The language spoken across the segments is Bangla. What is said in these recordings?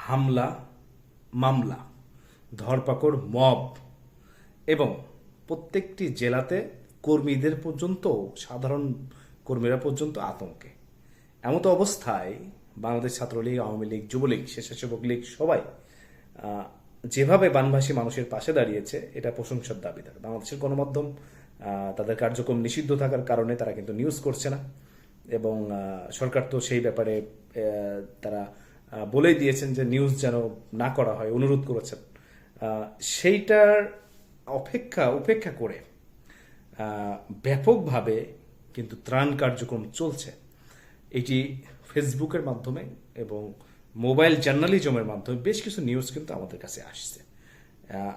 হামলা, মামলা, ধরপাকড়, মব এবং প্রত্যেকটি জেলাতে কর্মীদের পর্যন্ত, সাধারণ কর্মীরা পর্যন্ত আতঙ্কে। এমতো অবস্থায় বাংলাদেশ ছাত্রলীগ, আওয়ামী লীগ, যুবলীগ, স্বেচ্ছাসেবক লীগ সবাই যেভাবে বানভাসী মানুষের পাশে দাঁড়িয়েছে এটা প্রশংসার দাবিদার। বাংলাদেশের গণমাধ্যম তাদের কার্যক্রম নিষিদ্ধ থাকার কারণে তারা কিন্তু নিউজ করছে না, এবং সরকার তো সেই ব্যাপারে তারা বলেই দিয়েছেন যে নিউজ যেন না করা হয়, অনুরোধ করেছেন। সেইটার উপেক্ষা করে ব্যাপকভাবে কিন্তু ত্রাণ কার্যক্রম চলছে। এটি ফেসবুকের মাধ্যমে এবং মোবাইল জার্নালিজমের মাধ্যমে বেশ কিছু নিউজ কিন্তু আমাদের কাছে আসছে।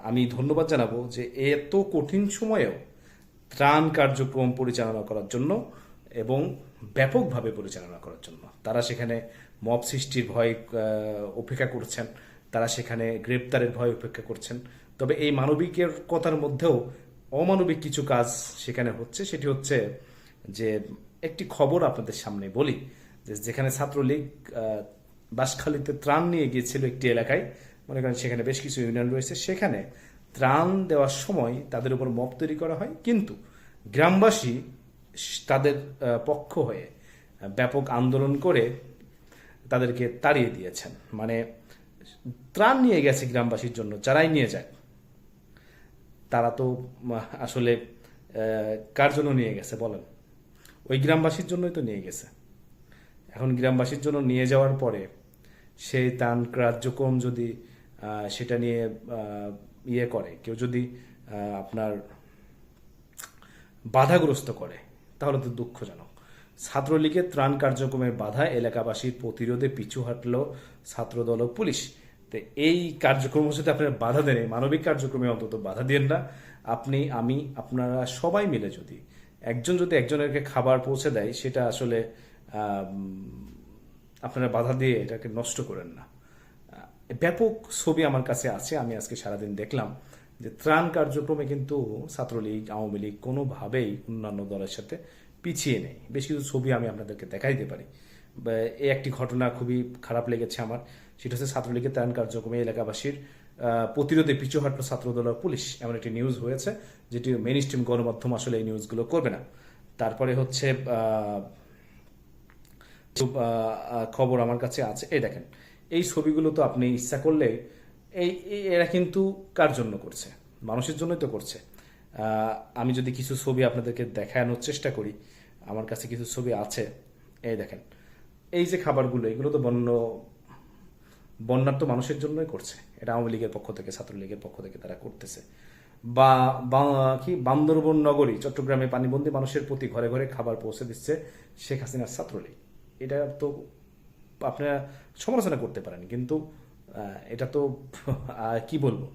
আমি ধন্যবাদ জানাবো যে এত কঠিন সময়েও ত্রাণ কার্যক্রম পরিচালনা করার জন্য এবং ব্যাপকভাবে পরিচালনা করার জন্য। তারা সেখানে মব সৃষ্টির ভয় উপেক্ষা করছেন, তারা সেখানে গ্রেপ্তারের ভয় উপেক্ষা করছেন। তবে এই মানবিকের কথার মধ্যেও অমানবিক কিছু কাজ সেখানে হচ্ছে। সেটি হচ্ছে যে একটি খবর আপনাদের সামনে বলি, যে যেখানে ছাত্রলীগ বাঁশখালীতে ত্রাণ নিয়ে গিয়েছিল একটি এলাকায়, মনে করেন সেখানে বেশ কিছু ইউনিয়ন রয়েছে, সেখানে ত্রাণ দেওয়ার সময় তাদের উপর মব তৈরি করা হয়, কিন্তু গ্রামবাসী তাদের পক্ষ হয়ে ব্যাপক আন্দোলন করে তাদেরকে তাড়িয়ে দিয়েছেন। মানে ত্রাণ নিয়ে গেছে গ্রামবাসীর জন্য, যারাই নিয়ে যায় তারা তো আসলে কার জন্য নিয়ে গেছে বলেন? ওই গ্রামবাসীর জন্যই তো নিয়ে গেছে। এখন গ্রামবাসীর জন্য নিয়ে যাওয়ার পরে সেই ত্রাণ কার্যক্রম যদি সেটা নিয়ে ইয়ে করে, কেউ যদি আপনার বাধাগ্রস্ত করে, তাহলে তো দুঃখজনক। ছাত্রলীগের ত্রাণ কার্যক্রমের বাধা এলাকাবাসীর প্রতিরোধে পিছু হাঁটল ছাত্রদল ও পুলিশ। তো এই কার্যক্রম যদি আপনারা বাধা দেন, মানবিক কার্যক্রমে অন্তত বাধা দেন না। আপনি, আমি, আপনারা সবাই মিলে যদি একজনেরকে খাবার পৌঁছে দেয়, সেটা আসলে আপনারা বাধা দিয়ে এটাকে নষ্ট করেন না। ব্যাপক ছবি আমার কাছে আছে। আমি আজকে সারাদিন দেখলাম যে ত্রাণ কার্যক্রমে কিন্তু ছাত্রলীগ, আওয়ামী লীগ কোনোভাবেই অন্যান্য দলের সাথে পিছিয়ে নেই। বেশ কিছু ছবি আমি আপনাদেরকে দেখাইতে পারি। এই একটি ঘটনা খুবই খারাপ লেগেছে আমার, সেটা হচ্ছে ছাত্রলীগের ত্রাণ কার্যক্রমে এলাকাবাসীর প্রতিরোধে পিছু হাঁটল ছাত্রদল ও পুলিশ, এমন একটি নিউজ হয়েছে, যেটি মেইন স্ট্রিম গণমাধ্যম আসলে এই নিউজগুলো করবে না। তারপরে হচ্ছে খবর আমার কাছে আছে, এই দেখেন, এই ছবিগুলো তো আপনি ইচ্ছা করলে এরা কিন্তু কার জন্য করছে? মানুষের জন্যই তো করছে। আমি যদি কিছু ছবি আপনাদেরকে দেখানোর চেষ্টা করি, আমার কাছে কিছু ছবি আছে, এই দেখেন, এই যে খাবারগুলো, এগুলো তো বন্যার্ত মানুষের জন্যই করছে। এটা আওয়ামী লীগের পক্ষ থেকে, ছাত্রলীগের পক্ষ থেকে তারা করতেছে। বা বান্দরবন নগরী চট্টগ্রামে পানিবন্দী মানুষের প্রতি ঘরে ঘরে খাবার পৌঁছে দিচ্ছে শেখ হাসিনার ছাত্রলীগ। এটা তো আপনারা সমালোচনা করতে পারেন, কিন্তু এটা তো কি বলবো,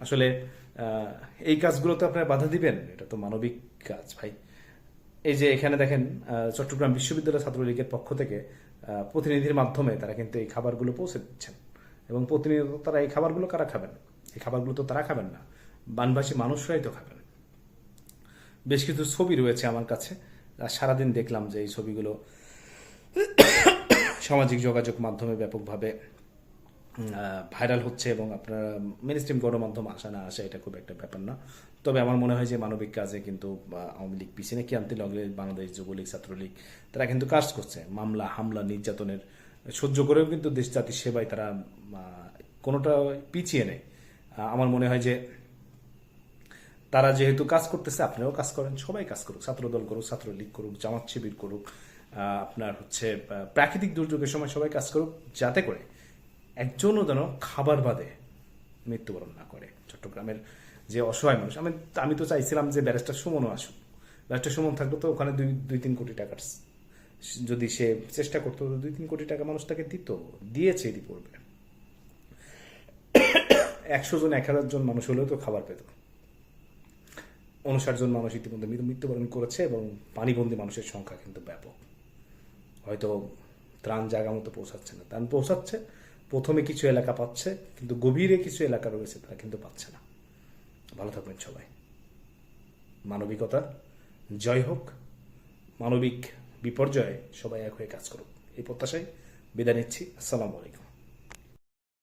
আসলে এই কাজগুলো তো আপনারা বাধা দিবেন? এটা তো মানবিক কাজ ভাই। এই যে এখানে দেখেন, চট্টগ্রাম বিশ্ববিদ্যালয় ছাত্রলীগের পক্ষ থেকে প্রতিনিধির মাধ্যমে তারা কিন্তু এই খাবারগুলো পৌঁছে দিচ্ছেন, এবং প্রতিনিয়ত তারা এই খাবারগুলো কারা খাবেন? এই খাবারগুলো তো তারা খাবেন না, বানভাসী মানুষরাই তো খাবেন। বেশ কিছু ছবি রয়েছে আমার কাছে, সারাদিন দেখলাম যে এই ছবিগুলো সামাজিক যোগাযোগ মাধ্যমে ব্যাপকভাবে ভাইরাল হচ্ছে, এবং আপনারা মেইনস্ট্রিম গণমাধ্যম আসা না আসা এটা খুব একটা ব্যাপার না। তবে আমার মনে হয় যে মানবিক কাজে কিন্তু আওয়ামী লীগ পিছিয়ে কি আনতে লাগলে বাংলাদেশ যুবলীগ, ছাত্রলীগ তারা কিন্তু কাজ করছে। মামলা, হামলা, নির্যাতনের সহ্য করেও কিন্তু দেশ জাতির সেবায় তারা কোনোটা পিছিয়ে নেই। আমার মনে হয় যে তারা যেহেতু কাজ করতেছে, আপনারাও কাজ করেন, সবাই কাজ করুক, ছাত্রদল করুক, ছাত্রলীগ করুক, জামাত শিবির করুক, আপনার হচ্ছে প্রাকৃতিক দুর্যোগের সময় সবাই কাজ করুক, যাতে করে একজনও যেন খাবার বাদে মৃত্যুবরণ না করে। চট্টগ্রামের যে অসহায় মানুষ, আমি তো চাইছিলাম যে ব্যারিস্টার সুমনও আসুক। ব্যারিস্টার সুমন থাকলে তো ওখানে 2-3 কোটি টাকার, যদি সে চেষ্টা করতো 2-3 কোটি টাকা মানুষ তাকে দিয়েছে পড়বে। 100 জন 1000 জন মানুষ হলেও তো খাবার পেত। 59 জন মানুষ ইতিমধ্যে মৃত্যুবরণ করেছে, এবং পানিবন্দী মানুষের সংখ্যা কিন্তু ব্যাপক। হয়তো ত্রাণ জায়গা মতো পৌঁছাচ্ছে না, ত্রাণ পৌঁছাচ্ছে, প্রথমে কিছু এলাকা পাচ্ছে, কিন্তু গভীরে কিছু এলাকা রয়েছে তারা কিন্তু পাচ্ছে না। ভালো থাকবেন সবাই। মানবিকতা জয় হোক, মানবিক বিপর্যয়ে সবাই এক হয়ে কাজ করুক, এই প্রত্যাশায় বিদায় নিচ্ছি। আসসালামু আলাইকুম।